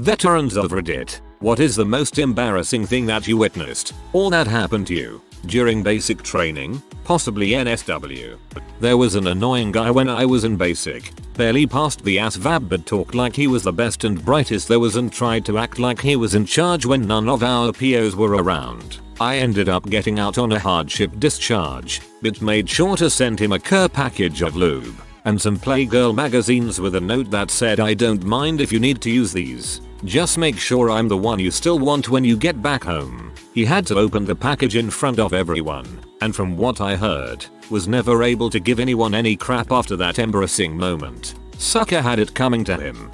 Veterans of Reddit, what is the most embarrassing thing that you witnessed or that happened to you during basic training? Possibly NSW. There was an annoying guy when I was in basic. Barely passed the ASVAB but talked like he was the best and brightest there was and tried to act like he was in charge when none of our POs were around. I ended up getting out on a hardship discharge, but made sure to send him a care package of lube and some Playgirl magazines with a note that said, "I don't mind if you need to use these. Just make sure I'm the one you still want when you get back home." He had to open the package in front of everyone, and from what I heard, was never able to give anyone any crap after that embarrassing moment. Sucker had it coming to him.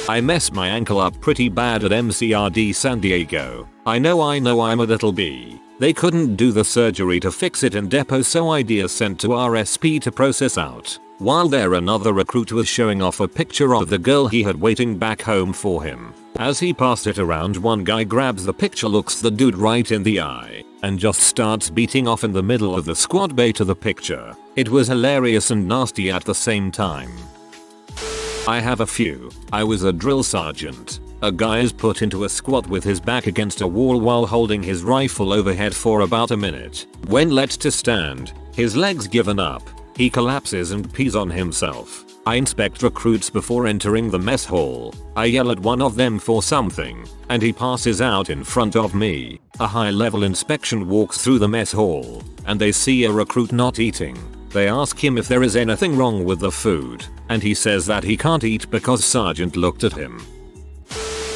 I messed my ankle up pretty bad at MCRD San Diego. I know I'm a little B. They couldn't do the surgery to fix it in depot, so idea sent to RSP to process out. While there, another recruit was showing off a picture of the girl he had waiting back home for him. As he passed it around, one guy grabs the picture, looks the dude right in the eye, and just starts beating off in the middle of the squad bay to the picture. It was hilarious and nasty at the same time. I have a few. I was a drill sergeant. A guy is put into a squat with his back against a wall while holding his rifle overhead for about a minute. When let to stand, his legs given up, he collapses and pees on himself. I inspect recruits before entering the mess hall. I yell at one of them for something, and he passes out in front of me. A high-level inspection walks through the mess hall, and they see a recruit not eating. They ask him if there is anything wrong with the food, and he says that he can't eat because Sergeant looked at him.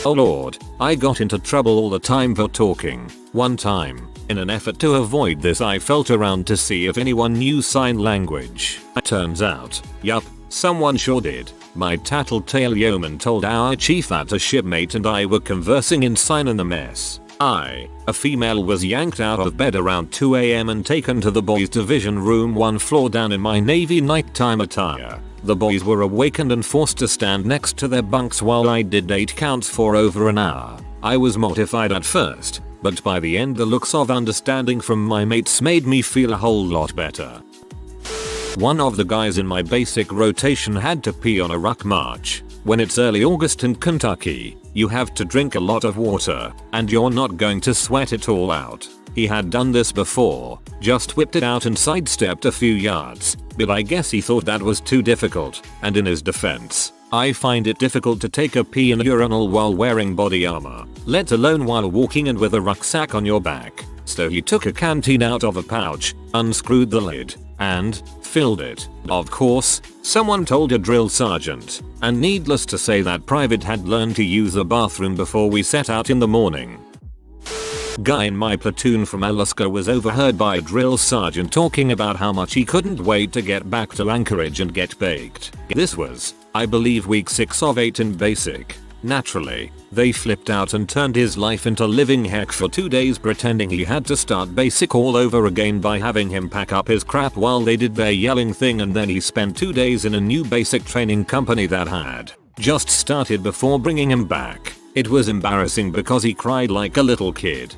Oh lord, I got into trouble all the time for talking. One time, in an effort to avoid this, I felt around to see if anyone knew sign language. Turns out, yup, someone sure did. My tattletale yeoman told our chief that a shipmate and I were conversing in sign in the mess. A female, was yanked out of bed around 2 AM and taken to the boys' division room one floor down in my Navy nighttime attire. The boys were awakened and forced to stand next to their bunks while I did 8 counts for over an hour. I was mortified at first, but by the end the looks of understanding from my mates made me feel a whole lot better. One of the guys in my basic rotation had to pee on a ruck march. When it's early August in Kentucky, you have to drink a lot of water, and you're not going to sweat it all out. He had done this before, just whipped it out and sidestepped a few yards, but I guess he thought that was too difficult, and in his defense, I find it difficult to take a pee in a urinal while wearing body armor, let alone while walking and with a rucksack on your back. So he took a canteen out of a pouch, unscrewed the lid, and filled it. Of course, someone told a drill sergeant, and needless to say that private had learned to use the bathroom before we set out in the morning. Guy in my platoon from Alaska was overheard by a drill sergeant talking about how much he couldn't wait to get back to Anchorage and get baked. This was, I believe, week 6 of 8 in basic. Naturally, they flipped out and turned his life into living heck for 2 days, pretending he had to start basic all over again by having him pack up his crap while they did their yelling thing, and then he spent 2 days in a new basic training company that had just started before bringing him back. It was embarrassing because he cried like a little kid.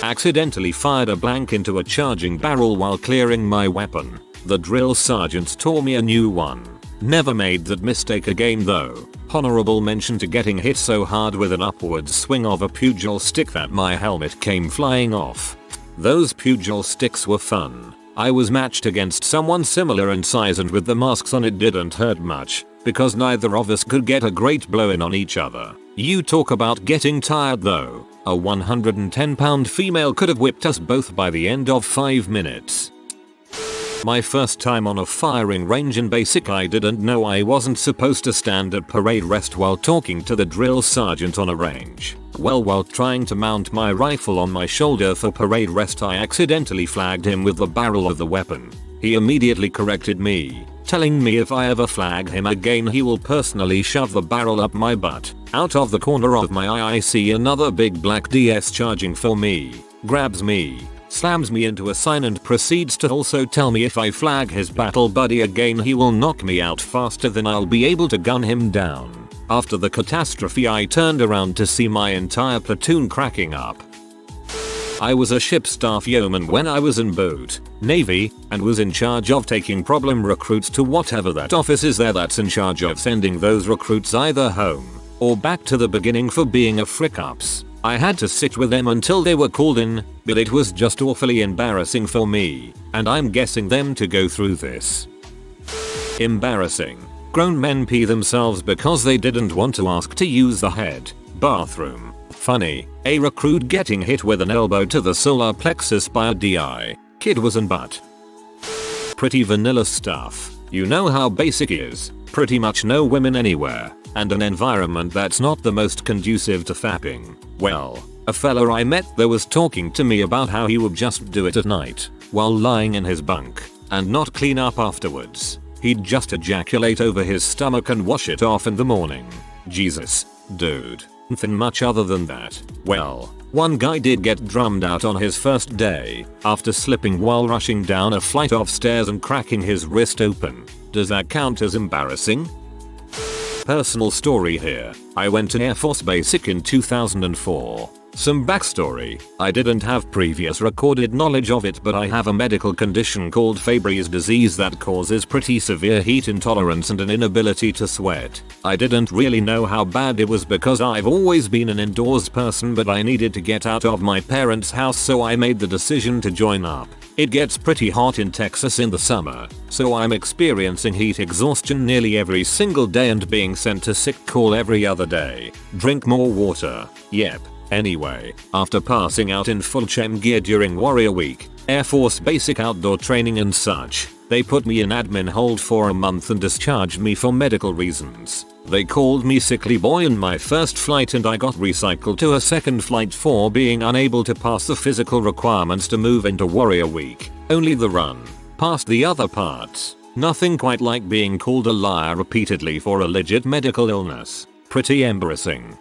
Accidentally fired a blank into a charging barrel while clearing my weapon. The drill sergeants taught me a new one. Never made that mistake again though. Honorable mention to getting hit so hard with an upward swing of a pugil stick that my helmet came flying off. Those pugil sticks were fun. I was matched against someone similar in size, and with the masks on it didn't hurt much, because neither of us could get a great blow in on each other. You talk about getting tired though. A 110-pound female could have whipped us both by the end of 5 minutes. My first time on a firing range in basic, I didn't know I wasn't supposed to stand at parade rest while talking to the drill sergeant on a range. Well, while trying to mount my rifle on my shoulder for parade rest, I accidentally flagged him with the barrel of the weapon. He immediately corrected me, telling me if I ever flag him again he will personally shove the barrel up my butt. Out of the corner of my eye I see another big black DS charging for me, grabs me, slams me into a sign and proceeds to also tell me if I flag his battle buddy again he will knock me out faster than I'll be able to gun him down. After the catastrophe, I turned around to see my entire platoon cracking up. I was a ship staff yeoman when I was in boot, Navy, and was in charge of taking problem recruits to whatever that office is there that's in charge of sending those recruits either home or back to the beginning for being a frick-ups. I had to sit with them until they were called in, but it was just awfully embarrassing for me, and I'm guessing them to go through this. Embarrassing. Grown men pee themselves because they didn't want to ask to use the head bathroom. Funny. A recruit getting hit with an elbow to the solar plexus by a DI. Kid was in butt. Pretty vanilla stuff. You know how basic is. Pretty much no women anywhere, and an environment that's not the most conducive to fapping. Well, a fella I met there was talking to me about how he would just do it at night, while lying in his bunk, and not clean up afterwards. He'd just ejaculate over his stomach and wash it off in the morning. Jesus, dude. Nothing much other than that. Well, one guy did get drummed out on his first day, after slipping while rushing down a flight of stairs and cracking his wrist open. Does that count as embarrassing? Personal story here. I went to Air Force Basic in 2004. Some backstory. I didn't have previous recorded knowledge of it, but I have a medical condition called Fabry's disease that causes pretty severe heat intolerance and an inability to sweat. I didn't really know how bad it was because I've always been an indoors person, but I needed to get out of my parents' house, so I made the decision to join up. It gets pretty hot in Texas in the summer, so I'm experiencing heat exhaustion nearly every single day and being sent to sick call every other day. Drink more water. Yep. Anyway, after passing out in full chem gear during Warrior Week, Air Force Basic outdoor training and such, they put me in admin hold for a month and discharged me for medical reasons. They called me sickly boy in my first flight, and I got recycled to a second flight for being unable to pass the physical requirements to move into Warrior Week. Only the run. Passed the other parts. Nothing quite like being called a liar repeatedly for a legit medical illness. Pretty embarrassing.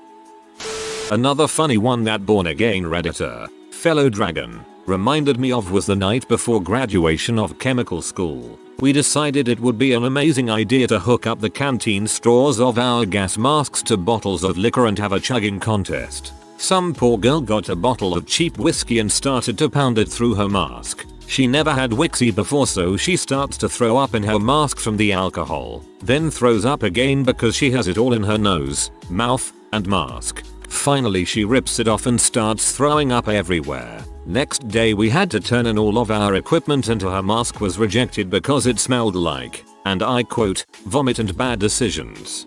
Another funny one that born again redditor, fellow dragon, reminded me of was the night before graduation of chemical school. We decided it would be an amazing idea to hook up the canteen straws of our gas masks to bottles of liquor and have a chugging contest. Some poor girl got a bottle of cheap whiskey and started to pound it through her mask. She never had whiskey before, so she starts to throw up in her mask from the alcohol, then throws up again because she has it all in her nose, mouth, and mask. Finally she rips it off and starts throwing up everywhere. Next day we had to turn in all of our equipment, and her mask was rejected because it smelled like, and I quote, vomit and bad decisions.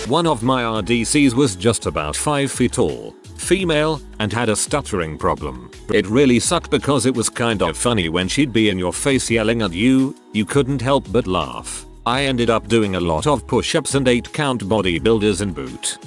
One of my RDCs was just about 5 feet tall, female, and had a stuttering problem. It really sucked because it was kind of funny when she'd be in your face yelling at you, you couldn't help but laugh. I ended up doing a lot of push-ups and 8-count bodybuilders in boot.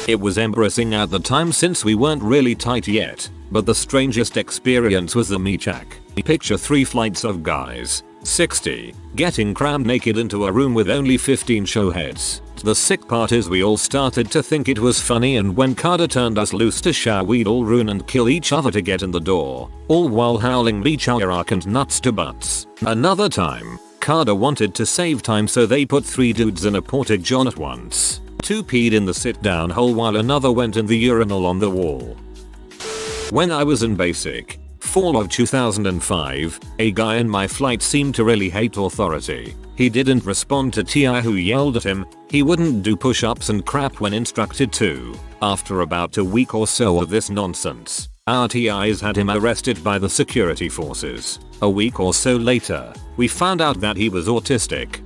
It was embarrassing at the time since we weren't really tight yet, but the strangest experience was the meechak. Picture 3 flights of guys, 60, getting crammed naked into a room with only 15 showheads. The sick part is we all started to think it was funny, and when Carter turned us loose to shower, we'd all ruin and kill each other to get in the door, all while howling meechak and nuts to butts. Another time, Carter wanted to save time, so they put 3 dudes in a porta-john at once. 2 peed in the sit-down hole while another went in the urinal on the wall. When I was in basic, fall of 2005, a guy in my flight seemed to really hate authority. He didn't respond to TI who yelled at him. He wouldn't do push-ups and crap when instructed to. After about a week or so of this nonsense, our TIs had him arrested by the security forces. A week or so later, we found out that he was autistic.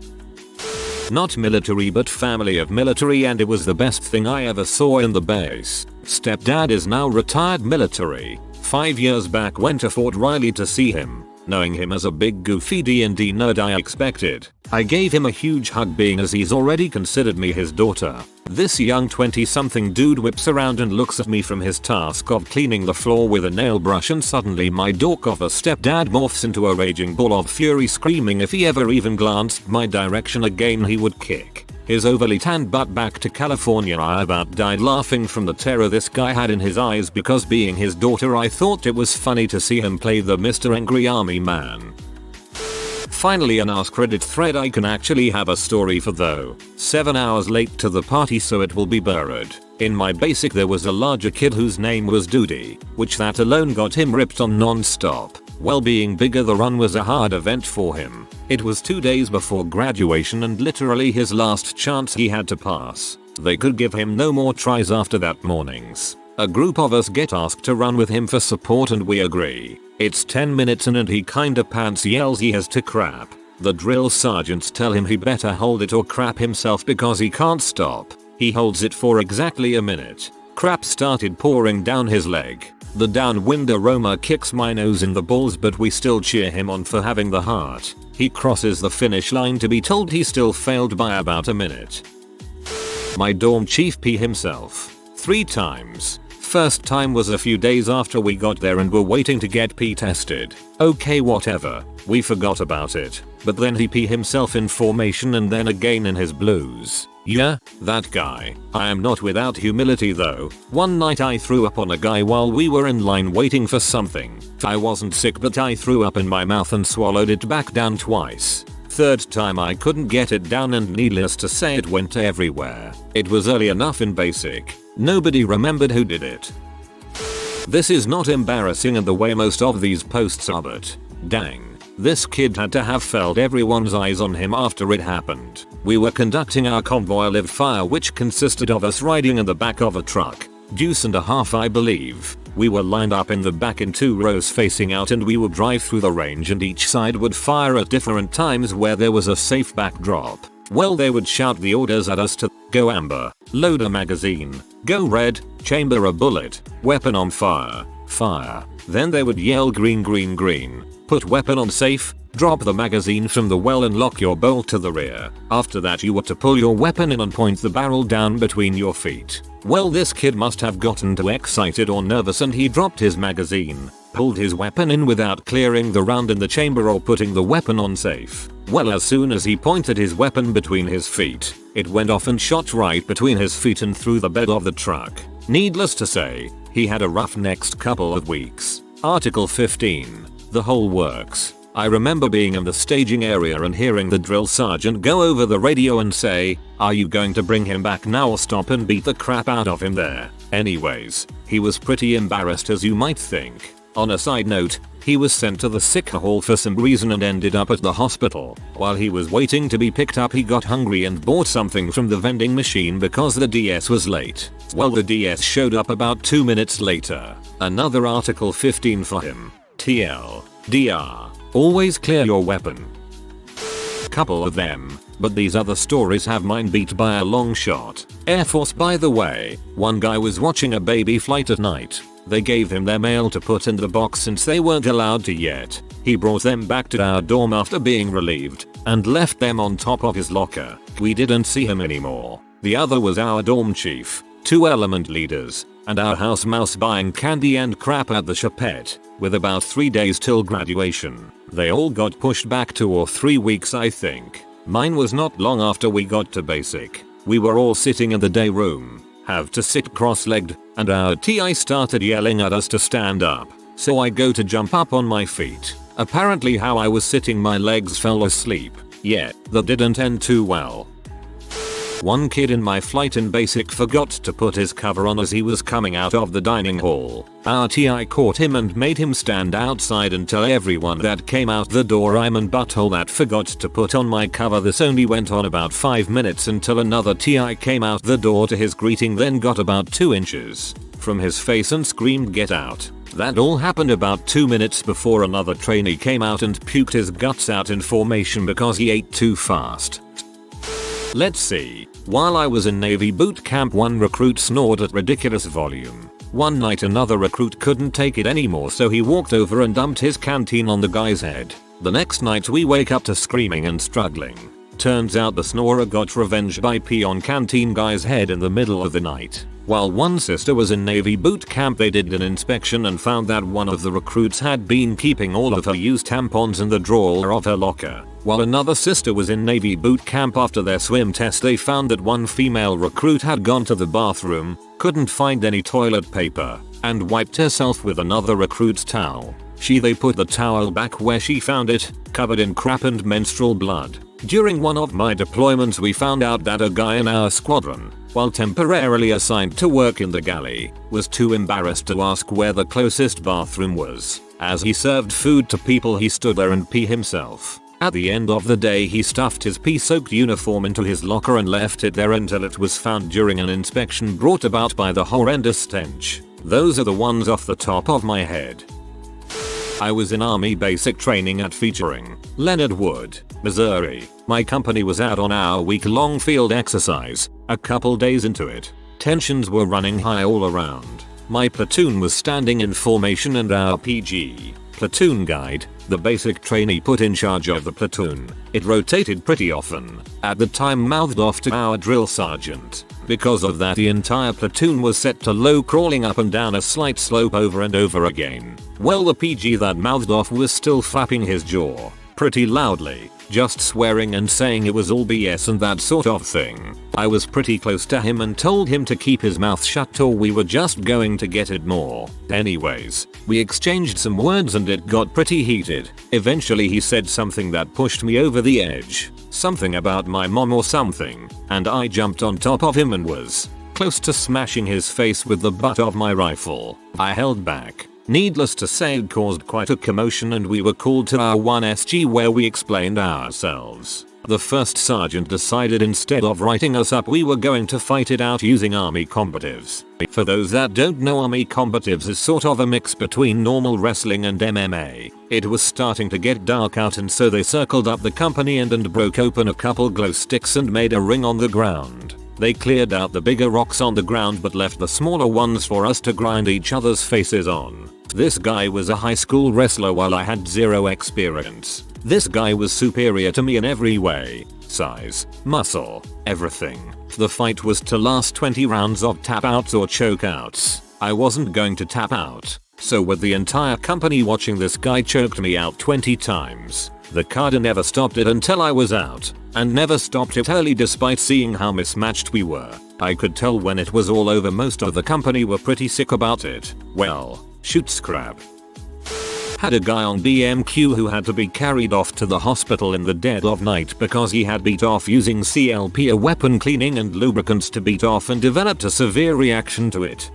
Not military but family of military, and it was the best thing I ever saw in the base. Stepdad is now retired military. 5 years back went to Fort Riley to see him. Knowing him as a big goofy D&D nerd I expected, I gave him a huge hug, being as he's already considered me his daughter. This young 20-something dude whips around and looks at me from his task of cleaning the floor with a nail brush, and suddenly my dork of a stepdad morphs into a raging ball of fury, screaming if he ever even glanced my direction again he would kick his overly tanned butt back to California. I about died laughing from the terror this guy had in his eyes, because being his daughter I thought it was funny to see him play the Mr. Angry Army Man. Finally, an AskReddit thread I can actually have a story for, though. 7 hours late to the party, so it will be buried. In my basic there was a larger kid whose name was Doody, which that alone got him ripped on non-stop. Well, being bigger, the run was a hard event for him. It was 2 days before graduation and literally his last chance he had to pass. They could give him no more tries after that mornings. A group of us get asked to run with him for support and we agree. It's 10 minutes in and he kinda pants yells he has to crap. The drill sergeants tell him he better hold it or crap himself because he can't stop. He holds it for exactly a minute. Crap started pouring down his leg. The downwind aroma kicks my nose in the balls but we still cheer him on for having the heart. He crosses the finish line to be told he still failed by about a minute. My dorm chief pee himself 3 times. First time was a few days after we got there and were waiting to get pee tested. Okay, whatever. We forgot about it. But then he pee himself in formation and then again in his blues. Yeah, that guy. I am not without humility though. One night I threw up on a guy while we were in line waiting for something. I wasn't sick but I threw up in my mouth and swallowed it back down twice. Third time I couldn't get it down and needless to say it went everywhere. It was early enough in basic. Nobody remembered who did it. This is not embarrassing in the way most of these posts are but dang. This kid had to have felt everyone's eyes on him after it happened. We were conducting our convoy live fire which consisted of us riding in the back of a truck. Deuce and a half I believe. We were lined up in the back in 2 rows facing out and we would drive through the range and each side would fire at different times where there was a safe backdrop. Well, they would shout the orders at us to go amber, load a magazine, go red, chamber a bullet, weapon on fire, fire. Then they would yell green green green, put weapon on safe, drop the magazine from the well and lock your bolt to the rear. After that you were to pull your weapon in and point the barrel down between your feet. Well, this kid must have gotten too excited or nervous and he dropped his magazine, pulled his weapon in without clearing the round in the chamber or putting the weapon on safe. Well, as soon as he pointed his weapon between his feet, it went off and shot right between his feet and through the bed of the truck. Needless to say, he had a rough next couple of weeks. Article 15. The whole works. I remember being in the staging area and hearing the drill sergeant go over the radio and say, "Are you going to bring him back now or stop and beat the crap out of him there?" Anyways, he was pretty embarrassed as you might think. On a side note, he was sent to the sick hall for some reason and ended up at the hospital. While he was waiting to be picked up he got hungry and bought something from the vending machine because the DS was late. Well, the DS showed up about 2 minutes later. Another Article 15 for him. TL. DR. Always clear your weapon. Couple of them, but these other stories have mine beat by a long shot. Air Force by the way. One guy was watching a baby flight at night. They gave him their mail to put in the box since they weren't allowed to yet. He brought them back to our dorm after being relieved and left them on top of his locker. We didn't see him anymore. The other was our dorm chief, 2 element leaders, and our house mouse buying candy and crap at the Chapette. With about 3 days till graduation, they all got pushed back 2 or 3 weeks I think. Mine was not long after we got to basic. We were all sitting in the day room, have to sit cross-legged, and our TI started yelling at us to stand up. So I go to jump up on my feet. Apparently how I was sitting my legs fell asleep. Yeah, that didn't end too well. One kid in my flight in basic forgot to put his cover on as he was coming out of the dining hall. Our TI caught him and made him stand outside and tell everyone that came out the door I'm an butthole that forgot to put on my cover. This only went on about 5 minutes until another TI came out the door to his greeting, then got about 2 inches from his face and screamed "Get out." That all happened about 2 minutes before another trainee came out and puked his guts out in formation because he ate too fast. Let's see. While I was in Navy boot camp, one recruit snored at ridiculous volume. One night another recruit couldn't take it anymore, so he walked over and dumped his canteen on the guy's head. The next night we wake up to screaming and struggling. Turns out the snorer got revenge by pee on canteen guy's head in the middle of the night. While one sister was in Navy boot camp, they did an inspection and found that one of the recruits had been keeping all of her used tampons in the drawer of her locker. While another sister was in Navy boot camp, after their swim test they found that one female recruit had gone to the bathroom, couldn't find any toilet paper, and wiped herself with another recruit's towel. They put the towel back where she found it, covered in crap and menstrual blood. During one of my deployments we found out that a guy in our squadron, while temporarily assigned to work in the galley, was too embarrassed to ask where the closest bathroom was. As he served food to people he stood there and pee himself. At the end of the day he stuffed his pee-soaked uniform into his locker and left it there until it was found during an inspection brought about by the horrendous stench. Those are the ones off the top of my head. I was in Army basic training at featuring Leonard Wood, Missouri. My company was out on our week-long field exercise. A couple days into it, tensions were running high all around. My platoon was standing in formation and our PG, platoon guide, the basic trainee put in charge of the platoon. It rotated pretty often. At the time mouthed off to our drill sergeant. Because of that the entire platoon was set to low crawling up and down a slight slope over and over again. Well, the PG that mouthed off was still flapping his jaw pretty loudly, just swearing and saying it was all BS and that sort of thing. I was pretty close to him and told him to keep his mouth shut or we were just going to get it more. Anyways, we exchanged some words and it got pretty heated. Eventually he said something that pushed me over the edge. Something about my mom or something, and I jumped on top of him and was close to smashing his face with the butt of my rifle. I held back. Needless to say it caused quite a commotion and we were called to our 1SG where we explained ourselves. The first sergeant decided instead of writing us up we were going to fight it out using Army combatives. For those that don't know, Army combatives is sort of a mix between normal wrestling and MMA. It was starting to get dark out and so they circled up the company and broke open a couple glow sticks and made a ring on the ground. They cleared out the bigger rocks on the ground but left the smaller ones for us to grind each other's faces on. This guy was a high school wrestler while I had zero experience. This guy was superior to me in every way. Size, muscle, everything. The fight was to last 20 rounds of tap outs or choke outs. I wasn't going to tap out. So with the entire company watching, this guy choked me out 20 times. The Carter never stopped it until I was out, and never stopped it early despite seeing how mismatched we were. I could tell when it was all over most of the company were pretty sick about it. Well, shoot scrap. Had a guy on BMQ who had to be carried off to the hospital in the dead of night because he had beat off using CLP, a weapon cleaning and lubricants to beat off, and developed a severe reaction to it.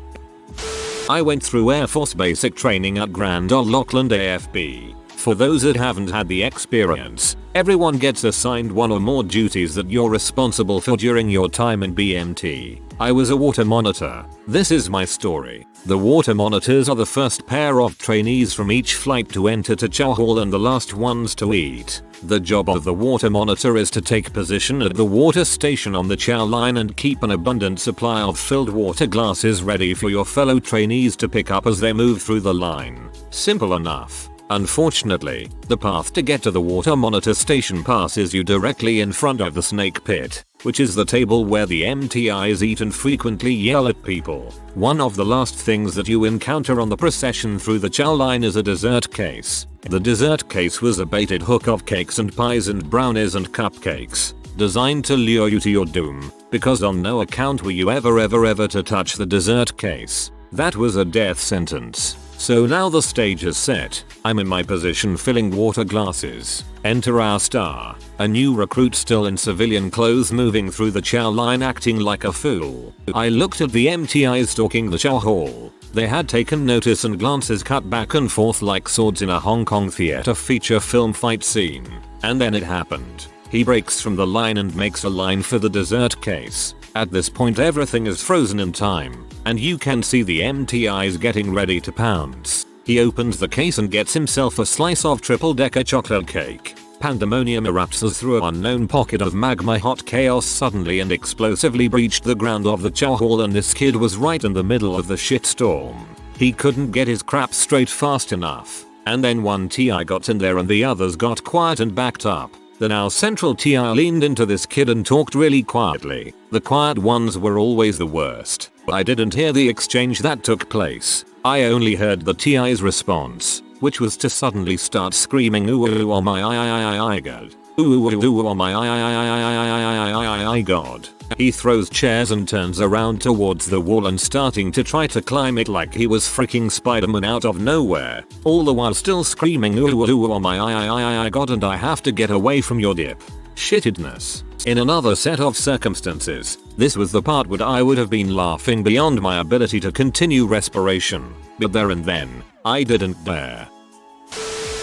I went through Air Force basic training at Grand Ole Opry AFB. For those that haven't had the experience, everyone gets assigned one or more duties that you're responsible for during your time in BMT. I was a water monitor. This is my story. The water monitors are the first pair of trainees from each flight to enter to chow hall and the last ones to eat. The job of the water monitor is to take position at the water station on the chow line and keep an abundant supply of filled water glasses ready for your fellow trainees to pick up as they move through the line. Simple enough. Unfortunately, the path to get to the water monitor station passes you directly in front of the snake pit, which is the table where the MTIs eat and frequently yell at people. One of the last things that you encounter on the procession through the chow line is a dessert case. The dessert case was a baited hook of cakes and pies and brownies and cupcakes, designed to lure you to your doom, because on no account were you ever to touch the dessert case. That was a death sentence. So now the stage is set. I'm in my position filling water glasses. Enter our star, a new recruit still in civilian clothes moving through the chow line acting like a fool. I looked at the MTIs stalking the chow hall. They had taken notice and glances cut back and forth like swords in a Hong Kong theater feature film fight scene. And then it happened. He breaks from the line and makes a line for the dessert case. At this point everything is frozen in time, and you can see the MTIs getting ready to pounce. He opens the case and gets himself a slice of triple-decker chocolate cake. Pandemonium erupts as through an unknown pocket of magma hot chaos suddenly and explosively breached the ground of the chow hall, and this kid was right in the middle of the shitstorm. He couldn't get his crap straight fast enough, and then one TI got in there and the others got quiet and backed up. The now central TI leaned into this kid and talked really quietly. The quiet ones were always the worst. I didn't hear the exchange that took place. I only heard the TI's response, which was to suddenly start screaming ooh oh my I god. Ooh oh my I god. He throws chairs and turns around towards the wall and starting to try to climb it like he was freaking Spider-Man out of nowhere, all the while still screaming ooh oh my I god and I have to get away from your dip. Shittedness. In another set of circumstances, this was the part where I would have been laughing beyond my ability to continue respiration, but there and then, I didn't dare.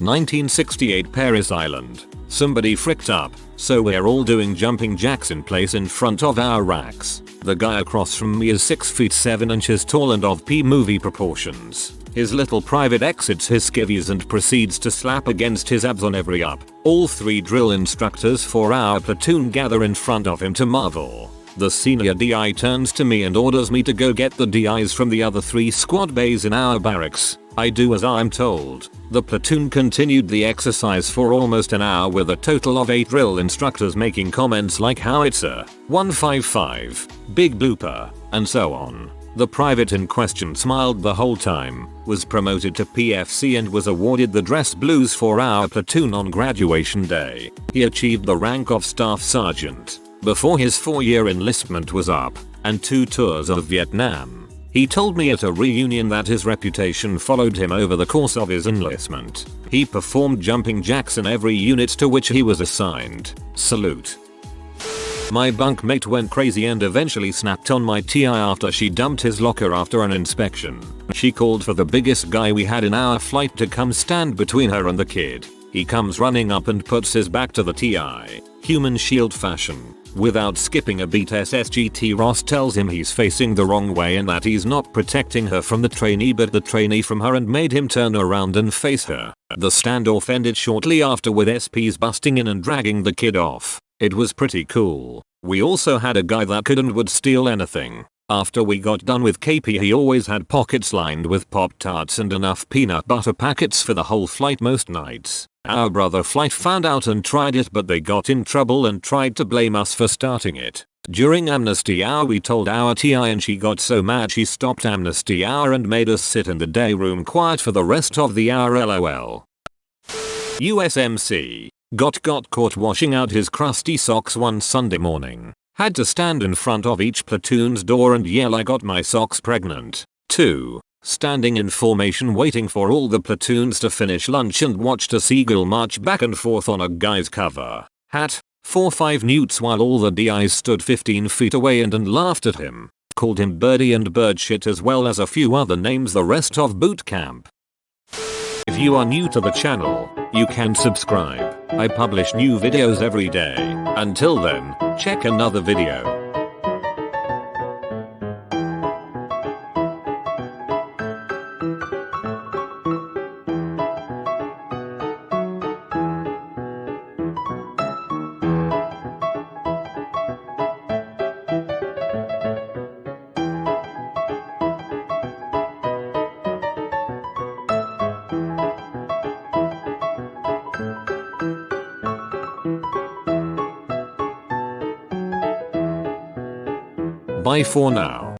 1968 Paris Island. Somebody fricked up, so we're all doing jumping jacks in place in front of our racks. The guy across from me is 6 feet 7 inches tall and of P-movie proportions. His little private exits his skivvies and proceeds to slap against his abs on every up. All 3 drill instructors for our platoon gather in front of him to marvel. The senior DI turns to me and orders me to go get the DIs from the other 3 squad bays in our barracks. I do as I'm told. The platoon continued the exercise for almost an hour with a total of 8 drill instructors making comments like howitzer, 155, big blooper, and so on. The private in question smiled the whole time, was promoted to PFC and was awarded the dress blues for our platoon on graduation day. He achieved the rank of staff sergeant before his 4-year enlistment was up and 2 tours of Vietnam. He told me at a reunion that his reputation followed him over the course of his enlistment. He performed jumping jacks in every unit to which he was assigned. Salute. My bunkmate went crazy and eventually snapped on my TI after she dumped his locker after an inspection. She called for the biggest guy we had in our flight to come stand between her and the kid. He comes running up and puts his back to the TI, human shield fashion. Without skipping a beat, SSGT Ross tells him he's facing the wrong way and that he's not protecting her from the trainee but the trainee from her, and made him turn around and face her. The standoff ended shortly after with SPs busting in and dragging the kid off. It was pretty cool. We also had a guy that could and would steal anything. After we got done with KP, he always had pockets lined with Pop-Tarts and enough peanut butter packets for the whole flight most nights. Our brother flight found out and tried it, but they got in trouble and tried to blame us for starting it. During amnesty hour we told our TI and she got so mad she stopped amnesty hour and made us sit in the day room quiet for the rest of the hour, lol. USMC. Got caught washing out his crusty socks one Sunday morning. Had to stand in front of each platoon's door and yell, "I got my socks pregnant." 2. Standing in formation waiting for all the platoons to finish lunch and watched a seagull march back and forth on a guy's cover hat. 4-5 newts while all the DIs stood 15 feet away and laughed at him. Called him birdie and bird shit as well as a few other names the rest of boot camp. If you are new to the channel, you can subscribe. I publish new videos every day. Until then, check another video. Bye for now.